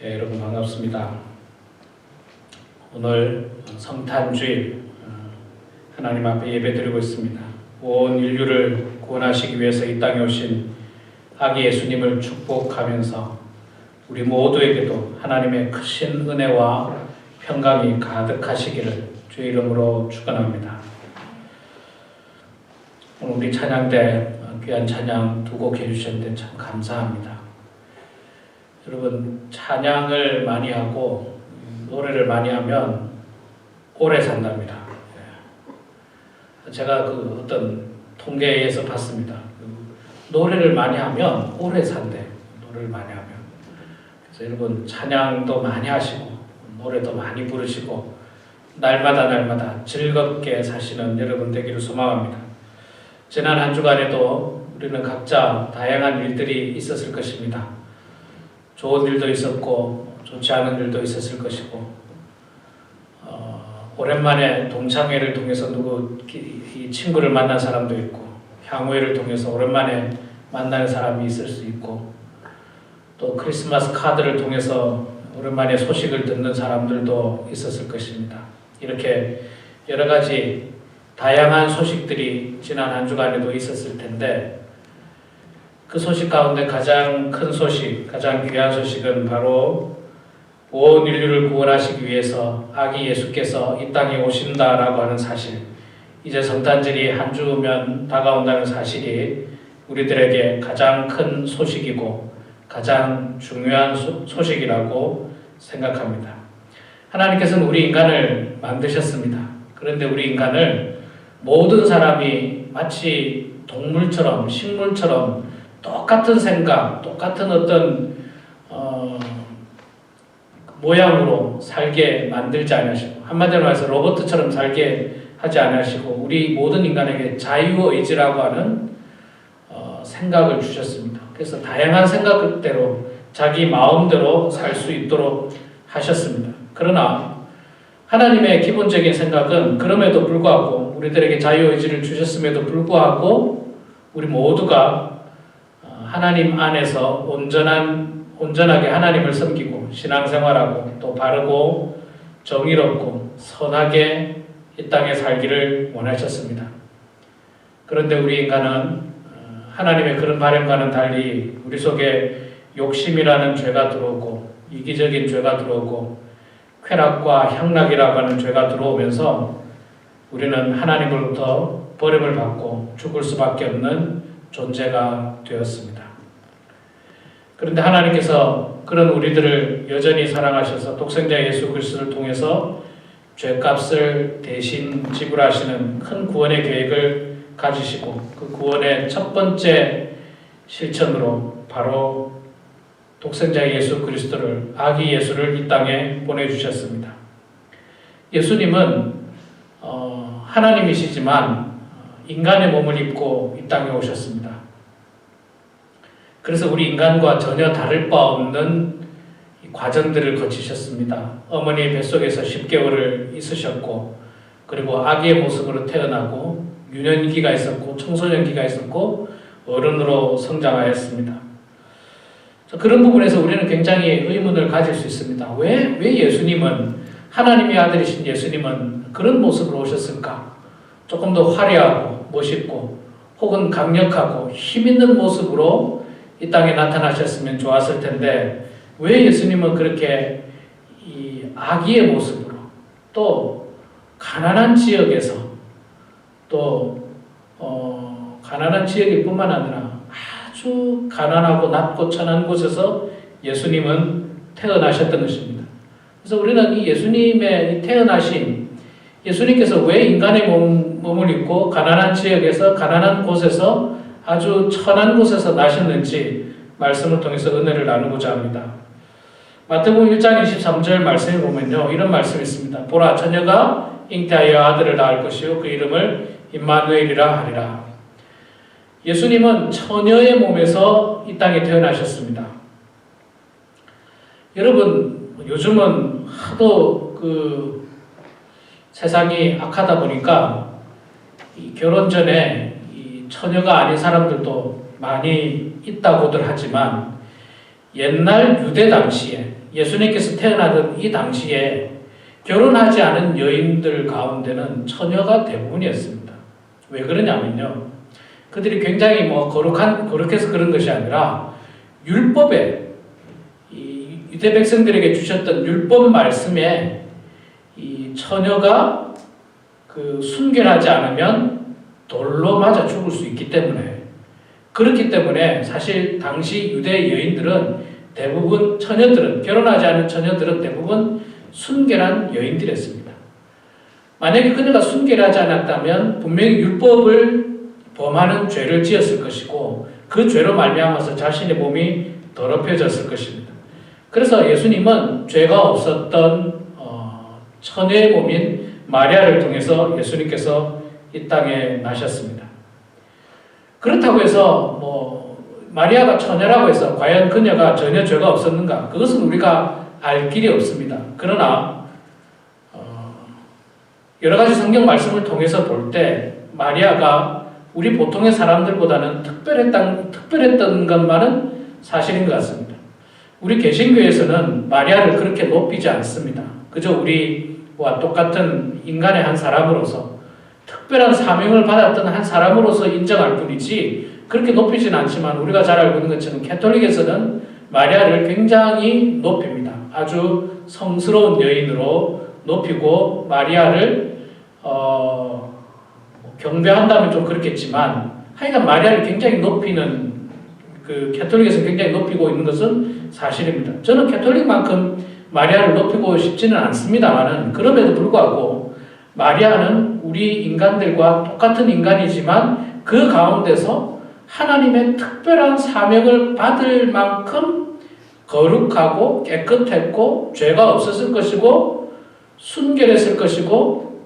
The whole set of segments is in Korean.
예, 여러분 반갑습니다. 오늘 성탄주일 하나님 앞에 예배드리고 있습니다. 온 인류를 구원하시기 위해서 이 땅에 오신 아기 예수님을 축복하면서 우리 모두에게도 하나님의 크신 은혜와 평강이 가득하시기를 주의 이름으로 축원합니다. 오늘 우리 찬양대 귀한 찬양 두 곡 해주셨는데 참 감사합니다. 여러분, 찬양을 많이 하고 노래를 많이 하면 오래 산답니다. 제가 그 어떤 통계에 의해서 봤습니다. 노래를 많이 하면 오래 산대. 노래를 많이 하면. 그래서 여러분, 찬양도 많이 하시고 노래도 많이 부르시고 날마다 즐겁게 사시는 여러분 되기를 소망합니다. 지난 한 주간에도 우리는 각자 다양한 일들이 있었을 것입니다. 좋은 일도 있었고 좋지 않은 일도 있었을 것이고 오랜만에 동창회를 통해서 이 친구를 만난 사람도 있고 향후회를 통해서 오랜만에 만나는 사람이 있을 수 있고 또 크리스마스 카드를 통해서 오랜만에 소식을 듣는 사람들도 있었을 것입니다. 이렇게 여러 가지 다양한 소식들이 지난 한 주간에도 있었을 텐데 그 소식 가운데 가장 큰 소식, 가장 귀한 소식은 바로 온 인류를 구원하시기 위해서 아기 예수께서 이 땅에 오신다라고 하는 사실, 이제 성탄절이 한 주면 다가온다는 사실이 우리들에게 가장 큰 소식이고 가장 중요한 소식이라고 생각합니다. 하나님께서는 우리 인간을 만드셨습니다. 그런데 우리 인간을 모든 사람이 마치 동물처럼 식물처럼 똑같은 생각, 똑같은 어떤 모양으로 살게 만들지 않으시고 한마디로 말해서 로봇처럼 살게 하지 않으시고 우리 모든 인간에게 자유의지라고 하는 생각을 주셨습니다. 그래서 다양한 생각대로 자기 마음대로 살 수 있도록 하셨습니다. 그러나 하나님의 기본적인 생각은 그럼에도 불구하고 우리들에게 자유의지를 주셨음에도 불구하고 우리 모두가 하나님 안에서 온전하게 하나님을 섬기고 신앙생활하고 또 바르고 정의롭고 선하게 이 땅에 살기를 원하셨습니다. 그런데 우리 인간은 하나님의 그런 바람과는 달리 우리 속에 욕심이라는 죄가 들어오고 이기적인 죄가 들어오고 쾌락과 향락이라고 하는 죄가 들어오면서 우리는 하나님으로부터 버림을 받고 죽을 수밖에 없는 존재가 되었습니다. 그런데 하나님께서 그런 우리들을 여전히 사랑하셔서 독생자 예수 그리스도를 통해서 죄값을 대신 지불하시는 큰 구원의 계획을 가지시고 그 구원의 첫 번째 실천으로 바로 독생자 예수 그리스도를 아기 예수를 이 땅에 보내주셨습니다. 예수님은 하나님이시지만 인간의 몸을 입고 이 땅에 오셨습니다. 그래서 우리 인간과 전혀 다를 바 없는 과정들을 거치셨습니다. 어머니 뱃속에서 10개월을 있으셨고 그리고 아기의 모습으로 태어나고 유년기가 있었고 청소년기가 있었고 어른으로 성장하였습니다. 그런 부분에서 우리는 굉장히 의문을 가질 수 있습니다. 왜 예수님은 하나님의 아들이신 예수님은 그런 모습으로 오셨을까? 조금 더 화려하고 멋있고 혹은 강력하고 힘있는 모습으로 이 땅에 나타나셨으면 좋았을 텐데 왜 예수님은 그렇게 이 아기의 모습으로 또 가난한 지역에서 또 가난한 지역일 뿐만 아니라 아주 가난하고 낮고 천한 곳에서 예수님은 태어나셨던 것입니다. 그래서 우리는 이 예수님의 태어나심, 예수님께서 왜 인간의 몸을 입고 가난한 지역에서 가난한 곳에서 아주 천한 곳에서 나셨는지 말씀을 통해서 은혜를 나누고자 합니다. 마태복음 1장 23절 말씀에 보면요, 이런 말씀이 있습니다. 보라, 처녀가 잉태하여 아들을 낳을 것이요 그 이름을 임마누엘이라 하리라. 예수님은 처녀의 몸에서 이 땅에 태어나셨습니다. 여러분, 요즘은 하도 그 세상이 악하다 보니까 이 결혼 전에 이 처녀가 아닌 사람들도 많이 있다고들 하지만 옛날 유대 당시에 예수님께서 태어나던 이 당시에 결혼하지 않은 여인들 가운데는 처녀가 대부분이었습니다. 왜 그러냐면요. 그들이 굉장히 거룩해서 그런 것이 아니라 율법에, 이 유대 백성들에게 주셨던 율법 말씀에 이 처녀가 순결하지 않으면 돌로 맞아 죽을 수 있기 때문에, 그렇기 때문에 사실 당시 유대 여인들은 대부분 결혼하지 않은 처녀들은 대부분 순결한 여인들이었습니다. 만약에 그녀가 순결하지 않았다면 분명히 율법을 범하는 죄를 지었을 것이고 그 죄로 말미암아서 자신의 몸이 더럽혀졌을 것입니다. 그래서 예수님은 죄가 없었던 처녀의 몸인 마리아를 통해서 예수님께서 이 땅에 나셨습니다. 그렇다고 해서 마리아가 처녀라고 해서 과연 그녀가 전혀 죄가 없었는가? 그것은 우리가 알 길이 없습니다. 그러나 여러 가지 성경 말씀을 통해서 볼 때 마리아가 우리 보통의 사람들보다는 특별했던 것만은 사실인 것 같습니다. 우리 개신교에서는 마리아를 그렇게 높이지 않습니다. 그저 우리와 똑같은 인간의 한 사람으로서 특별한 사명을 받았던 한 사람으로서 인정할 뿐이지 그렇게 높이진 않지만 우리가 잘 알고 있는 것처럼 캐톨릭에서는 마리아를 굉장히 높입니다. 아주 성스러운 여인으로 높이고 마리아를 경배한다면 좀 그렇겠지만 하여간 마리아를 굉장히 높이는 캐톨릭에서 굉장히 높이고 있는 것은 사실입니다. 저는 캐톨릭만큼 마리아를 높이고 싶지는 않습니다만은 그럼에도 불구하고 마리아는 우리 인간들과 똑같은 인간이지만 그 가운데서 하나님의 특별한 사명을 받을 만큼 거룩하고 깨끗했고 죄가 없었을 것이고 순결했을 것이고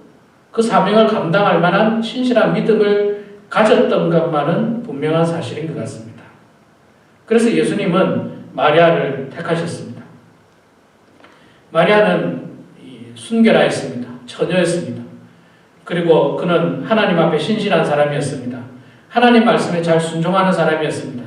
그 사명을 감당할 만한 신실한 믿음을 가졌던 것만은 분명한 사실인 것 같습니다. 그래서 예수님은 마리아를 택하셨습니다. 마리아는 순결하였습니다. 처녀였습니다. 그리고 그는 하나님 앞에 신실한 사람이었습니다. 하나님 말씀에 잘 순종하는 사람이었습니다.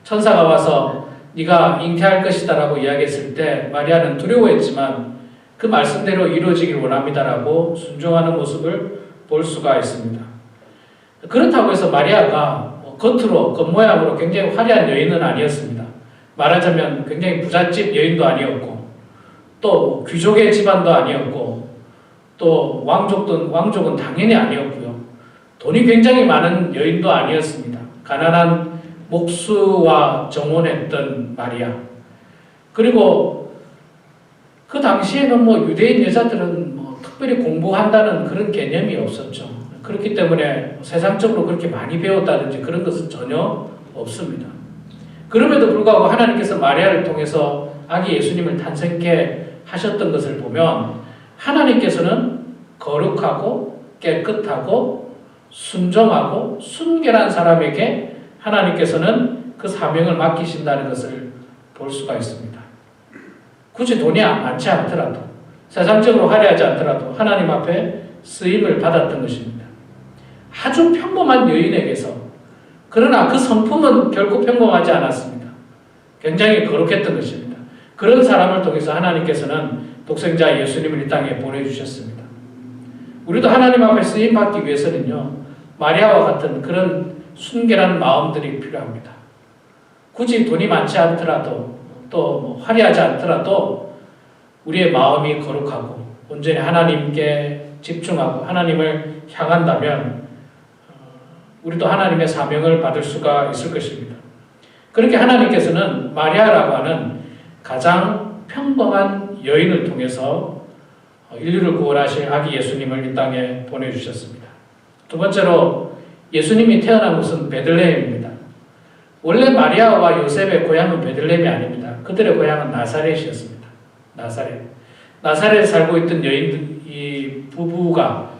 천사가 와서 네가 잉태할 것이다 라고 이야기했을 때 마리아는 두려워했지만 그 말씀대로 이루어지길 원합니다라고 순종하는 모습을 볼 수가 있습니다. 그렇다고 해서 마리아가 겉모양으로 굉장히 화려한 여인은 아니었습니다. 말하자면 굉장히 부잣집 여인도 아니었고 또 귀족의 집안도 아니었고 또 왕족은 당연히 아니었고요. 돈이 굉장히 많은 여인도 아니었습니다. 가난한 목수와 정혼했던 마리아. 그리고 그 당시에는 유대인 여자들은 특별히 공부한다는 그런 개념이 없었죠. 그렇기 때문에 세상적으로 그렇게 많이 배웠다든지 그런 것은 전혀 없습니다. 그럼에도 불구하고 하나님께서 마리아를 통해서 아기 예수님을 탄생케 하셨던 것을 보면 하나님께서는 거룩하고 깨끗하고 순종하고 순결한 사람에게 하나님께서는 그 사명을 맡기신다는 것을 볼 수가 있습니다. 굳이 돈이 많지 않더라도 세상적으로 화려하지 않더라도 하나님 앞에 쓰임을 받았던 것입니다. 아주 평범한 여인에게서 그러나 그 성품은 결코 평범하지 않았습니다. 굉장히 거룩했던 것입니다. 그런 사람을 통해서 하나님께서는 독생자 예수님을 이 땅에 보내주셨습니다. 우리도 하나님 앞에 쓰임받기 위해서는요 마리아와 같은 그런 순결한 마음들이 필요합니다. 굳이 돈이 많지 않더라도 또 화려하지 않더라도 우리의 마음이 거룩하고 온전히 하나님께 집중하고 하나님을 향한다면 우리도 하나님의 사명을 받을 수가 있을 것입니다. 그렇게 하나님께서는 마리아라고 하는 가장 평범한 여인을 통해서 인류를 구원하실 아기 예수님을 이 땅에 보내주셨습니다. 두 번째로 예수님이 태어난 곳은 베들레헴입니다. 원래 마리아와 요셉의 고향은 베들레헴이 아닙니다. 그들의 고향은 나사렛이었습니다. 나사렛에 살고 있던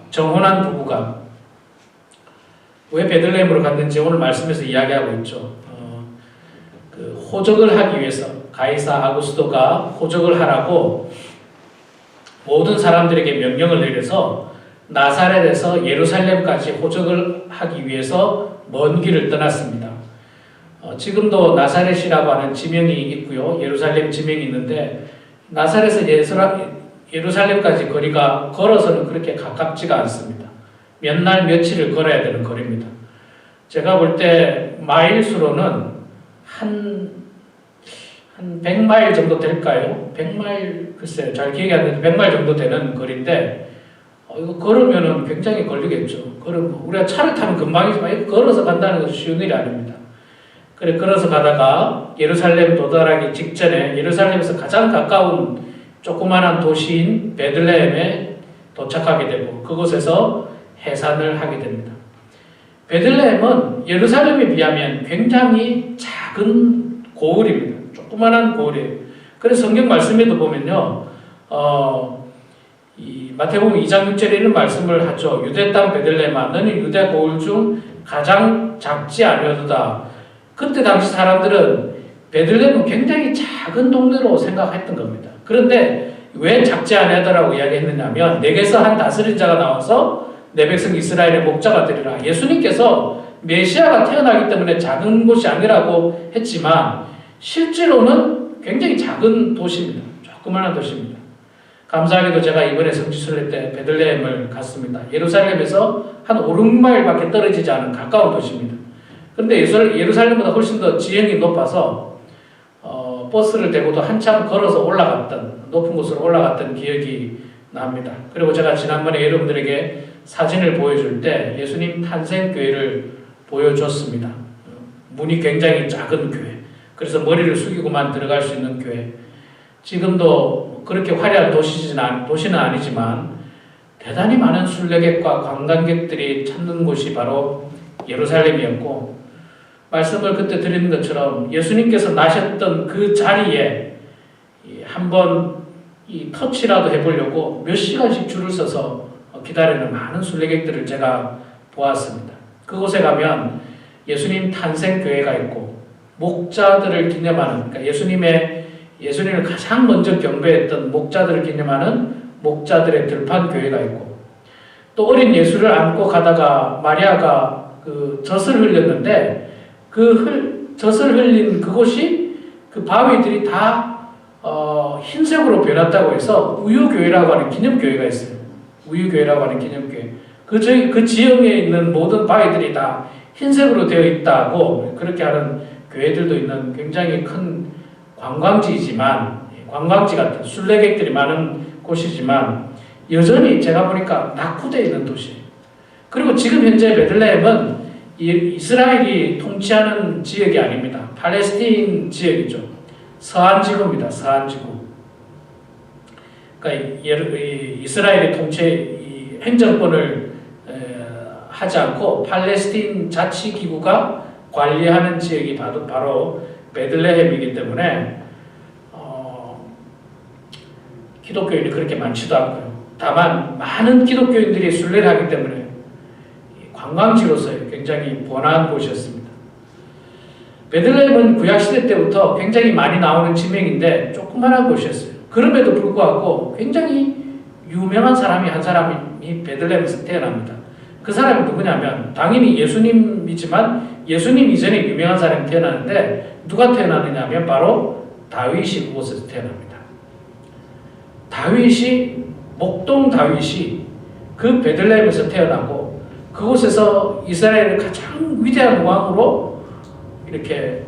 정혼한 부부가 왜 베들레헴으로 갔는지 오늘 말씀에서 이야기하고 있죠. 호적을 하기 위해서 가이사 아구스토가 호적을 하라고 모든 사람들에게 명령을 내려서 나사렛에서 예루살렘까지 호적을 하기 위해서 먼 길을 떠났습니다. 지금도 나사렛이라고 하는 지명이 있고요. 예루살렘 지명이 있는데 나사렛에서 예루살렘까지 거리가 걸어서는 그렇게 가깝지가 않습니다. 몇 날 며칠을 걸어야 되는 거리입니다. 제가 볼 때 마일수로는 한 100마일 정도 될까요? 100마일, 글쎄요. 잘 기억이 안 나는데 100마일 정도 되는 거리인데 이거 걸으면은 굉장히 걸리겠죠. 그럼 우리가 차를 타면 금방이지만 이거 걸어서 간다는 것은 쉬운 일이 아닙니다. 그래 걸어서 가다가 예루살렘 도달하기 직전에 예루살렘에서 가장 가까운 조그마한 도시인 베들레헴에 도착하게 되고 그곳에서 해산을 하게 됩니다. 베들레헴은 예루살렘에 비하면 굉장히 작은 고을입니다. 조그마한 고을이에요. 그래서 성경 말씀에도 보면요, 이 마태복음 2장 6절에 이런 말씀을 하죠. 유대 땅 베들레헴아, 너는 유대 고을 중 가장 작지 아니하도다. 그때 당시 사람들은 베들레헴은 굉장히 작은 동네로 생각했던 겁니다. 그런데 왜 작지 아니하다라고 이야기했느냐면 내게서 한 다스린 자가 나와서 내 백성 이스라엘의 목자가 되리라. 예수님께서 메시아가 태어나기 때문에 작은 곳이 아니라고 했지만 실제로는 굉장히 작은 도시입니다. 조그마한 도시입니다. 감사하게도 제가 이번에 성지순례 때 베들레헴을 갔습니다. 예루살렘에서 한 5, 6마일밖에 떨어지지 않은 가까운 도시입니다. 그런데 예루살렘보다 훨씬 더 지형이 높아서 버스를 대고도 한참 걸어서 올라갔던 높은 곳으로 올라갔던 기억이 납니다. 그리고 제가 지난번에 여러분들에게 사진을 보여줄 때 예수님 탄생교회를 보여줬습니다. 문이 굉장히 작은 교회. 그래서 머리를 숙이고만 들어갈 수 있는 교회. 지금도 그렇게 화려한 도시는 아니지만 대단히 많은 순례객과 관광객들이 찾는 곳이 바로 예루살렘이었고 말씀을 그때 드리는 것처럼 예수님께서 나셨던 그 자리에 한번 이 터치라도 해보려고 몇 시간씩 줄을 서서 기다리는 많은 순례객들을 제가 보았습니다. 그곳에 가면 예수님 탄생교회가 있고 목자들을 기념하는 그러니까 예수님을 가장 먼저 경배했던 목자들을 기념하는 목자들의 들판교회가 있고 또 어린 예수를 안고 가다가 마리아가 그 젖을 흘렸는데 그 젖을 흘린 그곳이 그 바위들이 다 흰색으로 변했다고 해서 우유교회라고 하는 기념교회가 있어요. 우유교회라고 하는 기념교회. 그 지역에 있는 모든 바위들이 다 흰색으로 되어 있다고 그렇게 하는 교회들도 있는 굉장히 큰 관광지이지만 관광지 같은 순례객들이 많은 곳이지만 여전히 제가 보니까 낙후되어 있는 도시예요. 그리고 지금 현재 베들레헴은 이스라엘이 통치하는 지역이 아닙니다. 팔레스틴 지역이죠. 서한지구입니다. 서한지구. 그러니까 이스라엘이 행정권을 하지 않고 팔레스틴 자치기구가 관리하는 지역이 바로 베들레헴이기 때문에 기독교인이 그렇게 많지도 않고요. 다만 많은 기독교인들이 순례를 하기 때문에 관광지로서 굉장히 번화한 곳이었습니다. 베들레헴은 구약시대 때부터 굉장히 많이 나오는 지명인데 조그만한 곳이었어요. 그럼에도 불구하고 굉장히 유명한 사람이 한 사람이 베들레헴에서 태어납니다. 그 사람이 누구냐면 당연히 예수님이지만 예수님 이전에 유명한 사람이 태어나는데 누가 태어나느냐 하면 바로 다윗이 그곳에서 태어납니다. 목동 다윗이 그 베들레헴에서 태어나고 그곳에서 이스라엘의 가장 위대한 왕으로 이렇게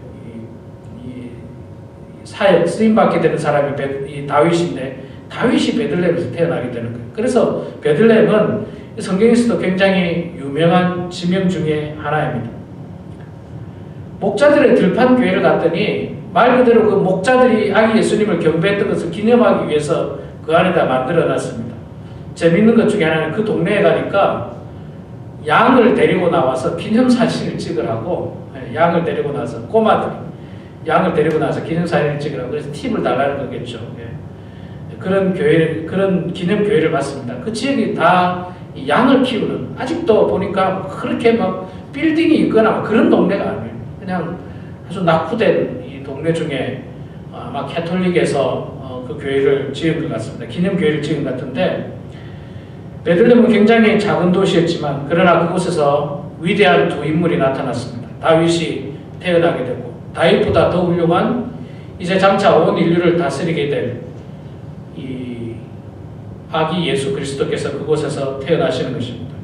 사역 쓰임받게 되는 사람이 다윗인데 다윗이 베들레헴에서 태어나게 되는 거예요. 그래서 베들레헴은 성경에서도 굉장히 유명한 지명 중에 하나입니다. 목자들의 들판 교회를 갔더니 말 그대로 그 목자들이 아기 예수님을 경배했던 것을 기념하기 위해서 그 안에다 만들어놨습니다. 재밌는 것 중에 하나는 그 동네에 가니까 양을 데리고 나와서 기념사진을 찍으라고 양을 데리고 나서 꼬마들이 양을 데리고 나서 기념사진을 찍으라고 그래서 팁을 달라는 거겠죠. 그런 기념 교회를 봤습니다. 그 지역이 다 양을 키우는 아직도 보니까 그렇게 막 빌딩이 있거나 그런 동네가 아니에요. 그냥 아주 낙후된 이 동네 중에 아마 캐톨릭에서 그 교회를 지은 것 같습니다. 기념 교회를 지은 것 같은데 베들레헴은 굉장히 작은 도시였지만 그러나 그곳에서 위대한 두 인물이 나타났습니다. 다윗이 태어나게 되고 다윗보다 더 훌륭한 이제 장차 온 인류를 다스리게 될 이 아기 예수 그리스도께서 그곳에서 태어나시는 것입니다.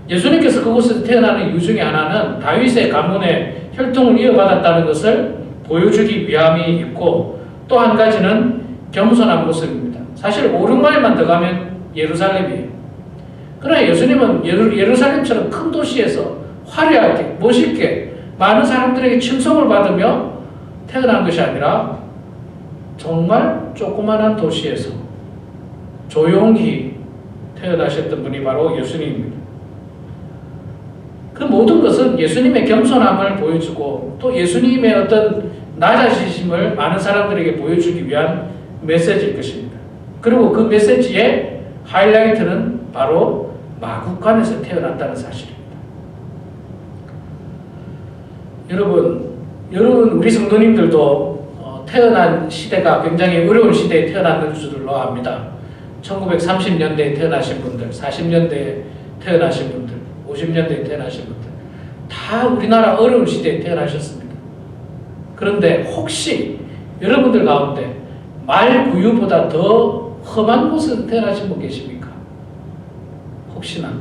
예수님께서 그곳에서 태어나는 이유 중에 하나는 다윗의 가문의 혈통을 이어받았다는 것을 보여주기 위함이 있고, 또 한 가지는 겸손한 모습입니다. 사실 오른마일만 더 가면 예루살렘이에요. 그러나 예수님은 예루살렘처럼 큰 도시에서 화려하게 멋있게 많은 사람들에게 칭송을 받으며 태어난 것이 아니라 정말 조그만한 도시에서 조용히 태어나셨던 분이 바로 예수님입니다. 그 모든 것은 예수님의 겸손함을 보여주고 또 예수님의 어떤 낮아지심을 많은 사람들에게 보여주기 위한 메시지일 것입니다. 그리고 그 메시지의 하이라이트는 바로 마구간에서 태어났다는 사실입니다. 여러분 우리 성도님들도 태어난 시대가 굉장히 어려운 시대에 태어났는 줄로 압니다. 1930년대에 태어나신 분들, 40년대에 태어나신 분들, 50년대에 태어나신 분들 다 우리나라 어려운 시대에 태어나셨습니다. 그런데 혹시 여러분들 가운데 말구유보다 더 험한 곳에서 태어나신 분 계십니까? 혹시나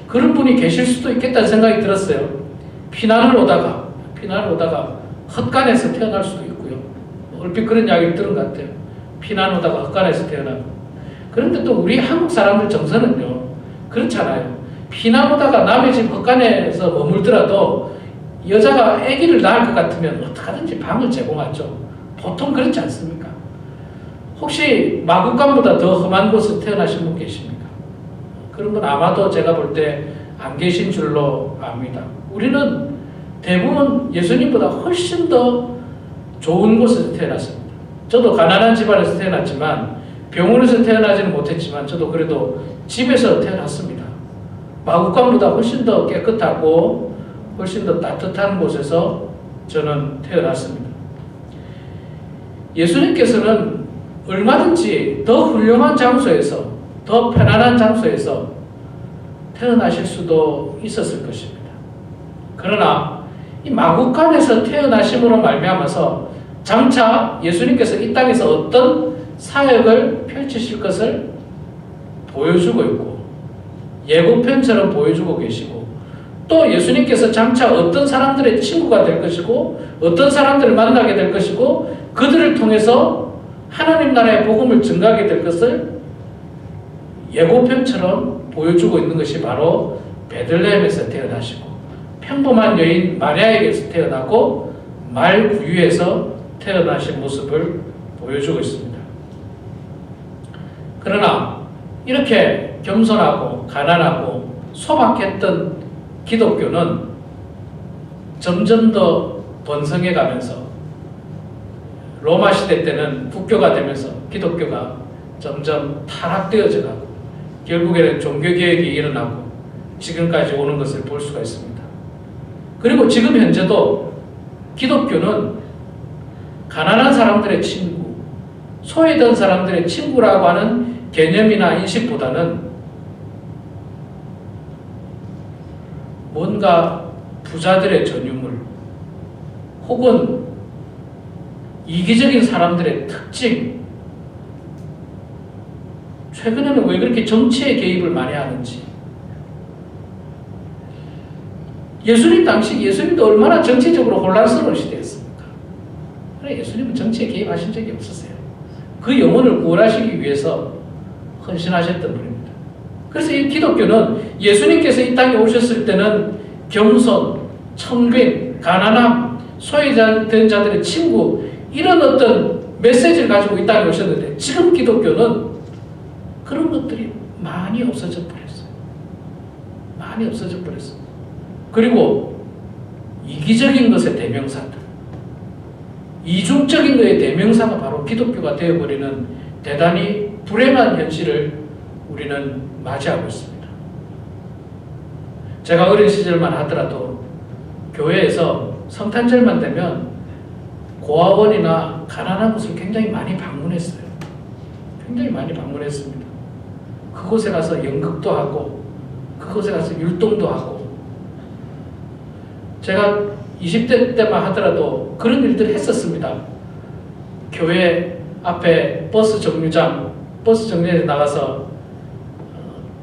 그런 분이 계실 수도 있겠다는 생각이 들었어요. 피난을 오다가 헛간에서 태어날 수도 있고요. 얼핏 그런 이야기를 들은 것 같아요. 피난 오다가 헛간에서 태어나고. 그런데 또 우리 한국 사람들 정서는요, 그렇잖아요. 피난 오다가 남의 집 헛간에서 머물더라도 여자가 아기를 낳을 것 같으면 어떻게든지 방을 제공하죠. 보통 그렇지 않습니까? 혹시 마구간보다 더 험한 곳에 태어나신 분 계십니까? 그런 분 아마도 제가 볼 때 안 계신 줄로 압니다. 우리는 대부분 예수님보다 훨씬 더 좋은 곳에서 태어났습니다. 저도 가난한 집안에서 태어났지만 병원에서 태어나지는 못했지만 저도 그래도 집에서 태어났습니다. 마구간보다 훨씬 더 깨끗하고 훨씬 더 따뜻한 곳에서 저는 태어났습니다. 예수님께서는 얼마든지 더 훌륭한 장소에서, 더 편안한 장소에서 태어나실 수도 있었을 것입니다. 그러나 이 마구간에서 태어나심으로 말미암아서 장차 예수님께서 이 땅에서 어떤 사역을 펼치실 것을 보여주고 있고 예고편처럼 보여주고 계시고, 또 예수님께서 장차 어떤 사람들의 친구가 될 것이고 어떤 사람들을 만나게 될 것이고 그들을 통해서 하나님 나라의 복음을 증가하게 될 것을 예고편처럼 보여주고 있는 것이 바로 베들레헴에서 태어나시고 평범한 여인 마리아에게서 태어나고 말구유에서 태어나신 모습을 보여주고 있습니다. 그러나 이렇게 겸손하고 가난하고 소박했던 기독교는 점점 더 번성해 가면서 로마 시대 때는 국교가 되면서 기독교가 점점 타락되어져 가고 결국에는 종교개혁이 일어나고 지금까지 오는 것을 볼 수가 있습니다. 그리고 지금 현재도 기독교는 가난한 사람들의 친구, 소외된 사람들의 친구라고 하는 개념이나 인식보다는 뭔가 부자들의 전유물 혹은 이기적인 사람들의 특징, 최근에는 왜 그렇게 정치에 개입을 많이 하는지, 예수님 당시 예수님도 얼마나 정치적으로 혼란스러운 시대였습니까? 그래, 예수님은 정치에 개입하신 적이 없었어요. 그 영혼을 구원하시기 위해서 헌신하셨던 분입니다. 그래서 이 기독교는 예수님께서 이 땅에 오셨을 때는 겸손, 청빈, 가난함, 소외된 자들의 친구, 이런 어떤 메시지를 가지고 이 땅에 오셨는데 지금 기독교는 그런 것들이 많이 없어져 버렸어요. 많이 없어져 버렸어요. 그리고 이기적인 것의 대명사들, 이중적인 것의 대명사가 바로 기독교가 되어버리는 대단히 불행한 현실을 우리는 맞이하고 있습니다. 제가 어린 시절만 하더라도 교회에서 성탄절만 되면 고아원이나 가난한 곳을 굉장히 많이 방문했어요. 굉장히 많이 방문했습니다. 그곳에 가서 연극도 하고 그곳에 가서 율동도 하고, 제가 20대 때만 하더라도 그런 일들을 했었습니다. 교회 앞에 버스 정류장 버스 정류장에 나가서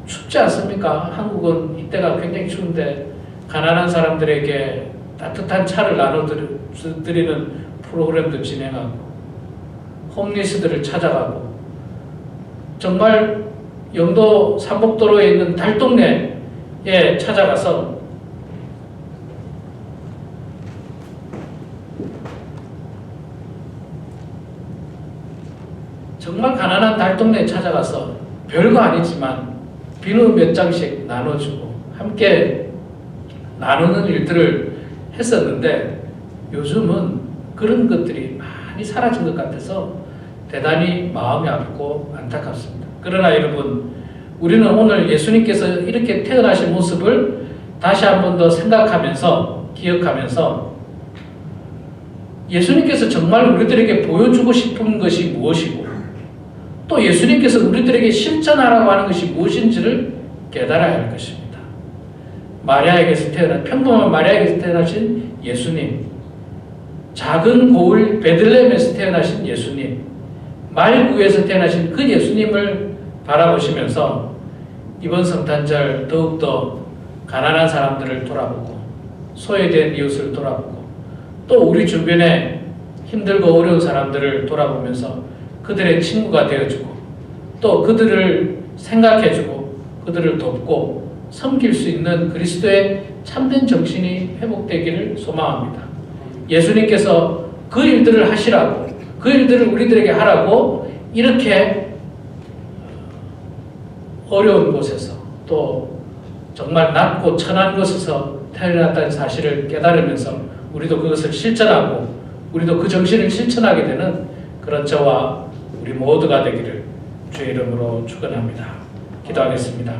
춥지 않습니까? 한국은 이때가 굉장히 추운데 가난한 사람들에게 따뜻한 차를 나눠드리는 프로그램도 진행하고 홈리스들을 찾아가고 정말 영도 삼복도로에 있는 달동네에 찾아가서 정말 가난한 달동네에 찾아가서 별거 아니지만 비누 몇 장씩 나눠주고 함께 나누는 일들을 했었는데 요즘은 그런 것들이 많이 사라진 것 같아서 대단히 마음이 아프고 안타깝습니다. 그러나 여러분, 우리는 오늘 예수님께서 이렇게 태어나신 모습을 다시 한 번 더 생각하면서 기억하면서 예수님께서 정말 우리들에게 보여주고 싶은 것이 무엇이고 또 예수님께서 우리들에게 실천하라고 하는 것이 무엇인지를 깨달아야 할 것입니다. 마리아에게서 평범한 마리아에게서 태어나신 예수님, 작은 고을 베들레헴에서 태어나신 예수님, 말구에서 태어나신 그 예수님을 바라보시면서 이번 성탄절 더욱더 가난한 사람들을 돌아보고 소외된 이웃을 돌아보고 또 우리 주변에 힘들고 어려운 사람들을 돌아보면서 그들의 친구가 되어주고 또 그들을 생각해주고 그들을 돕고 섬길 수 있는 그리스도의 참된 정신이 회복되기를 소망합니다. 예수님께서 그 일들을 하시라고, 그 일들을 우리들에게 하라고 이렇게 어려운 곳에서 또 정말 낮고 천한 곳에서 태어났다는 사실을 깨달으면서 우리도 그것을 실천하고 우리도 그 정신을 실천하게 되는 그런 저와 우리 모두가 되기를 주의 이름으로 축원합니다. 기도하겠습니다.